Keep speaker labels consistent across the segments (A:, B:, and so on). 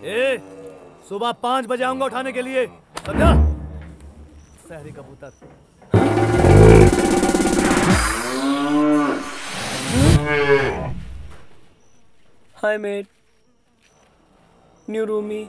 A: ए, सुबह 5 बजे आऊंगा उठाने के लिए, समझा? शहरी कबूतर।
B: हाय मेट, न्यू रूमी।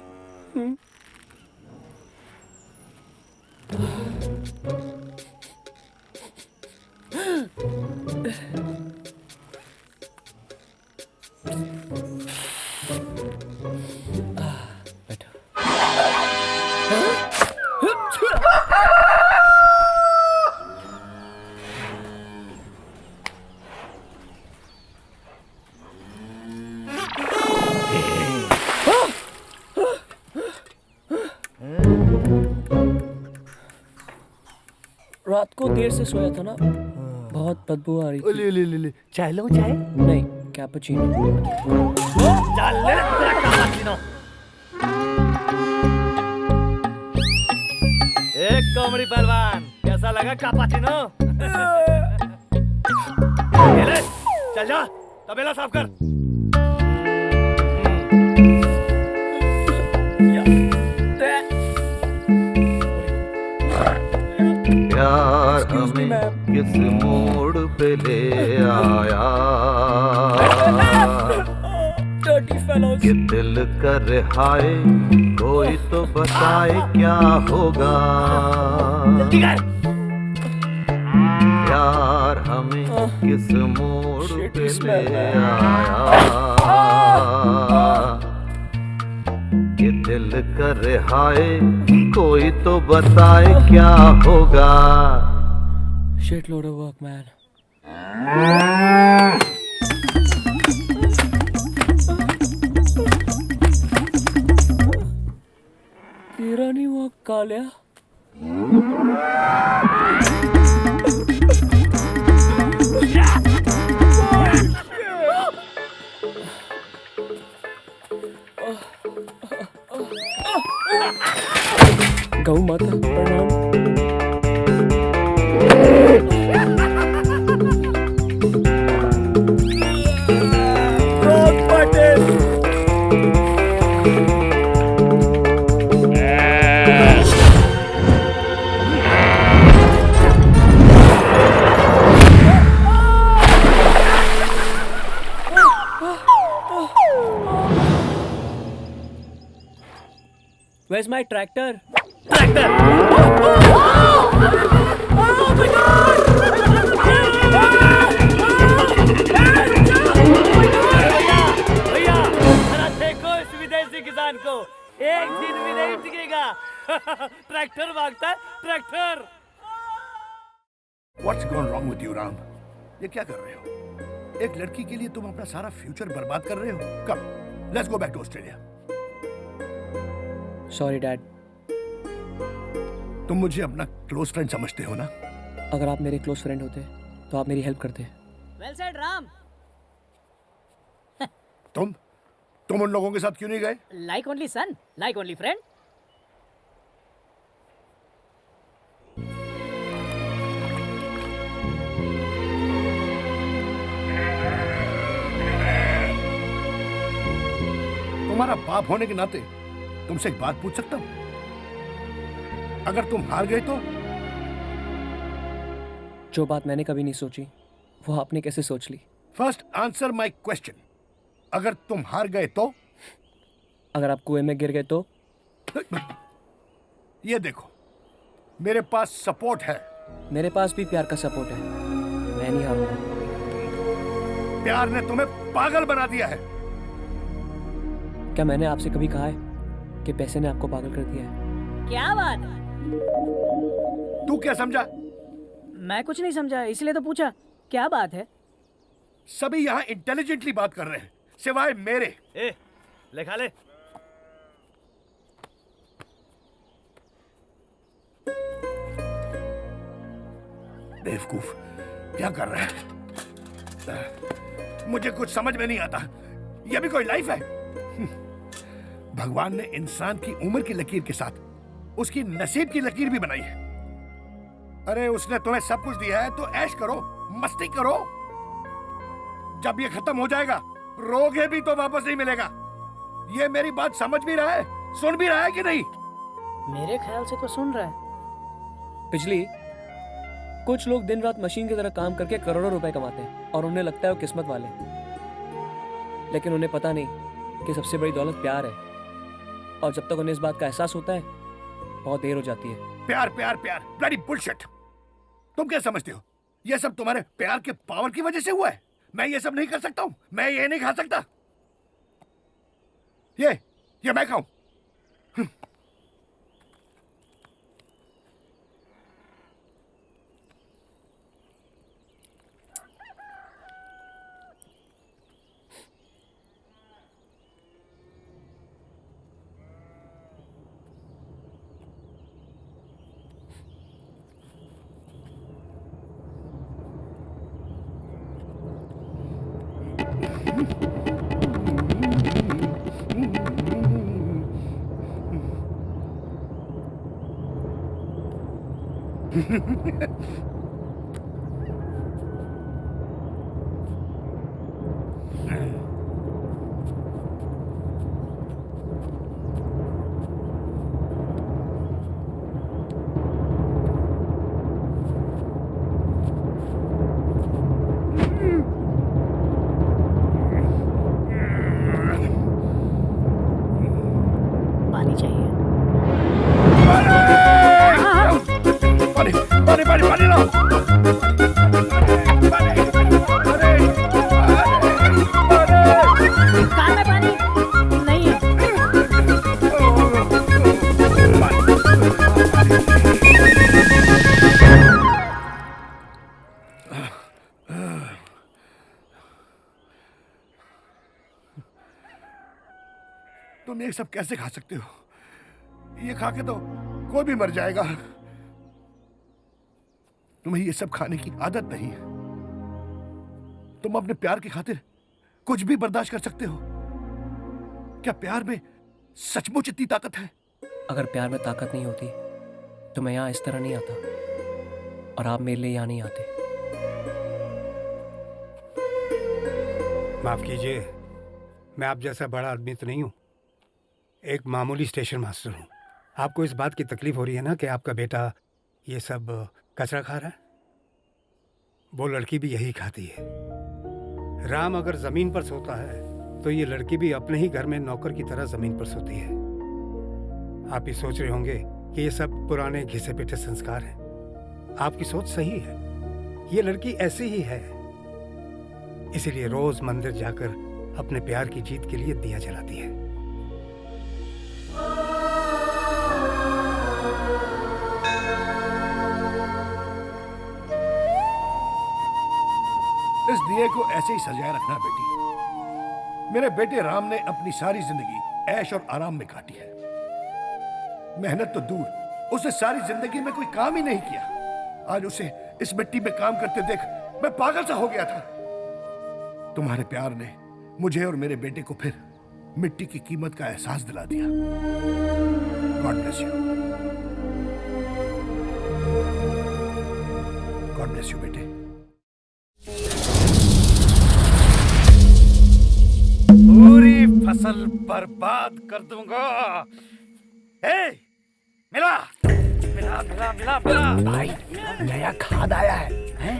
B: रात को देर से सोया था ना, बहुत बदबू आ रही थी।
A: ले, चाय लो चाय?
B: नहीं, कैपुचिनो।
A: चल ले तेरा कैपुचिनो। एक कॉमेडी पहलवान, कैसा लगा कैपुचिनो? ले, चल जा, तबेला साफ कर।
C: प्यार हमें किस मोड़ पे ले आया कि दिल कर हाय, कोई तो बताए क्या होगा। प्यार हमें किस मोड़ पे ले आया कि दिल कर हाय, कोई तो बताए क्या होगा।
B: Shit load of work, man. तेरा नहीं वो कालिया? गौ माता प्रणाम। Where's my tractor?
A: ट्रैक्टर! भैया, जरा देखो इस विदेशी किसान को, एक दिन भी नहीं टिकेगा। ट्रैक्टर भागता है, tractor.
D: What's gone wrong with you, Ram? ये क्या कर रहे हो? एक लड़की के लिए तुम अपना सारा फ्यूचर बर्बाद कर रहे हो? Come, let's go back to Australia.
B: Sorry, Dad.
D: तुम मुझे अपना क्लोज फ्रेंड समझते हो ना?
B: अगर आप मेरे क्लोज फ्रेंड होते तो आप मेरी हेल्प करते।
E: Well said, Ram.
D: तुम उन लोगों के साथ क्यों नहीं गए?
E: Like only son, like only friend.
D: तुम्हारा बाप होने के नाते तुमसे एक बात पूछ सकता हूं? अगर तुम हार गए तो?
B: जो बात मैंने कभी नहीं सोची, वो आपने कैसे सोच ली?
D: First answer my question. अगर तुम हार गए तो?
B: अगर आप कुएं में गिर गए तो?
D: ये देखो, मेरे पास सपोर्ट है।
B: मेरे पास भी प्यार का सपोर्ट है। मैं नहीं हारूंगा।
D: प्यार ने तुम्हें पागल बना दिया है।
B: क्या मैंने आपसे कभी कहा है कि पैसे ने आपको पागल कर दिया है?
E: क्या बात है?
D: तू क्या समझा?
E: मैं कुछ नहीं समझा, इसलिए तो पूछा। क्या बात है?
D: सभी यहाँ इंटेलिजेंटली बात कर रहे हैं, सिवाय मेरे।
A: ए, ले खा ले।
D: बेवकूफ, क्या कर रहा है? मुझे कुछ समझ में नहीं आता। यह भी कोई लाइफ है? भगवान ने इंसान की उम्र की लकीर के साथ उसकी नसीब की लकीर भी बनाई है। अरे उसने तुम्हें सब कुछ दिया है तो ऐश करो, मस्ती करो। जब ये खत्म हो जाएगा, रोगे भी तो वापस नहीं मिलेगा। ये मेरी बात समझ भी रहा है, सुन भी रहा है कि नहीं?
E: मेरे ख्याल से तो सुन रहा है।
B: बिजली, कुछ लोग दिन रात मशीन की तरह काम करके करोड़ों रुपए कमाते हैं और उन्हें लगता है वो किस्मत वाले, लेकिन उन्हें पता नहीं कि सबसे बड़ी दौलत प्यार है। और जब तक उन्हें इस बात का एहसास होता है, बहुत देर हो जाती है।
D: प्यार प्यार प्यार, ब्लडी बुलशिट। तुम क्या समझते हो ये सब तुम्हारे प्यार के पावर की वजह से हुआ है? मैं ये सब नहीं कर सकता हूं, मैं ये नहीं खा सकता। ये मैं खाऊं?
E: पानी चाहिए।
D: पानी पानी पानी पानी लो।
E: कार में पानी नहीं है।
D: तुम ये सब कैसे खा सकते हो? ये खा के तो कोई भी मर जाएगा। तुम्हें ये सब खाने की आदत नहीं है। तुम अपने प्यार की खातिर कुछ भी बर्दाश्त कर सकते हो। क्या प्यार में सचमुच इतनी ताकत है?
B: अगर प्यार में ताकत नहीं होती तो मैं यहाँ इस तरह नहीं आता, और आप मेरे लिए यहाँ नहीं आते।
F: माफ कीजिए, मैं आप जैसा बड़ा आदमी तो नहीं हूँ, एक मामूली स्टेशन मास्टर हूँ। आपको इस बात की तकलीफ हो रही है ना कि आपका बेटा ये सब कचरा खा रहा है? वो लड़की भी यही खाती है। राम अगर जमीन पर सोता है तो ये लड़की भी अपने ही घर में नौकर की तरह जमीन पर सोती है। आप ही सोच रहे होंगे कि ये सब पुराने घिसे पिटे संस्कार हैं। आपकी सोच सही है, ये लड़की ऐसी ही है। इसीलिए रोज मंदिर जाकर अपने प्यार की जीत के लिए दिया जलाती है।
D: इस दिए को ऐसे ही सजाए रखना बेटी। मेरे बेटे राम ने अपनी सारी जिंदगी ऐश और आराम में काटी है। मेहनत तो दूर, उसने सारी जिंदगी में कोई काम ही नहीं किया। आज उसे इस मिट्टी में काम करते देख मैं पागल सा हो गया था। तुम्हारे प्यार ने मुझे और मेरे बेटे को फिर मिट्टी की कीमत का एहसास दिला दिया। God bless you. God bless you बेटे। पूरी फसल बर्बाद कर दूंगा। मिला मिला मिला मिला मिला।
G: भाई नया खाद आया है?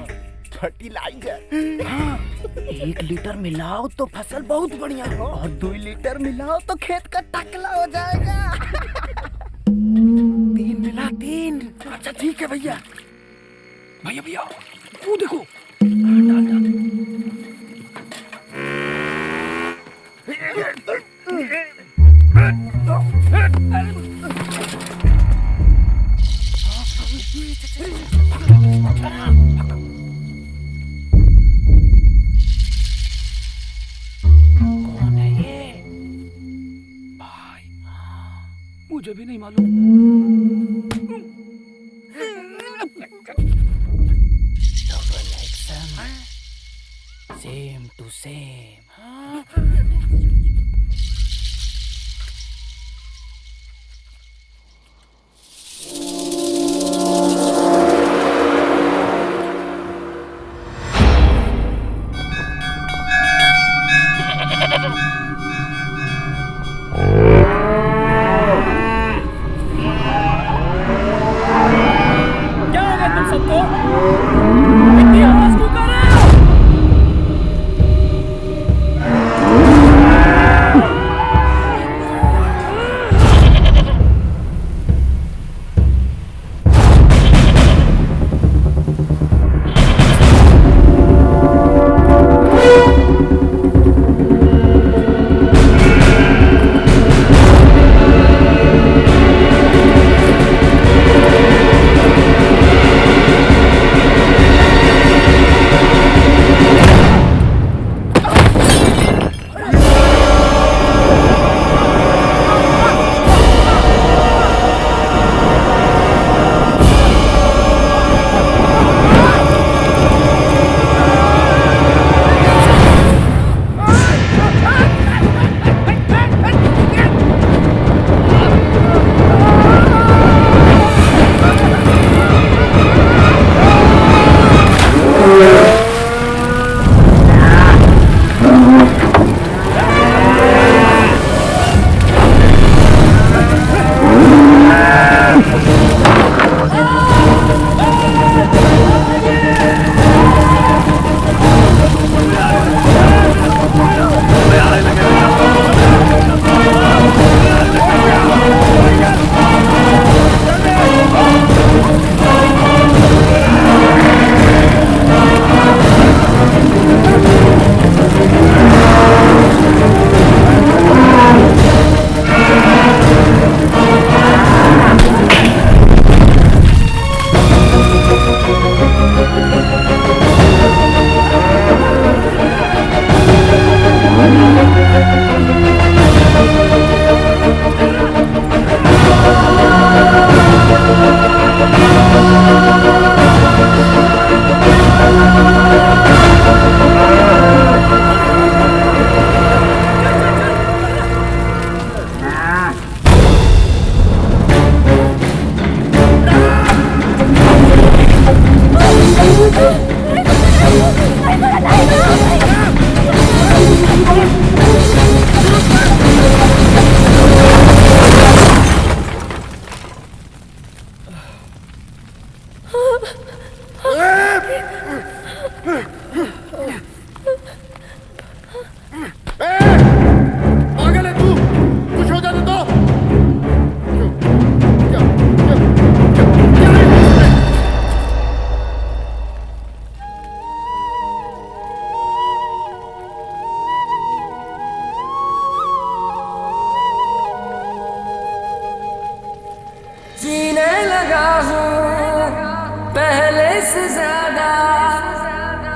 G: फर्टिलाइजर। हाँ, 1 लीटर मिलाओ तो फसल बहुत बढ़िया हो, और 2 लीटर मिलाओ तो खेत का टकला हो जाएगा। 3 मिला 3। अच्छा ठीक है भैया। भैया भैया वो देखो। डाल डाल।
E: कौन है ये?
G: भाई मुझे भी नहीं मालूम।
E: Double action, same to same.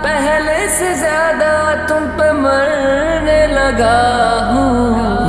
H: पहले से ज्यादा तुम पे मरने लगा हूँ।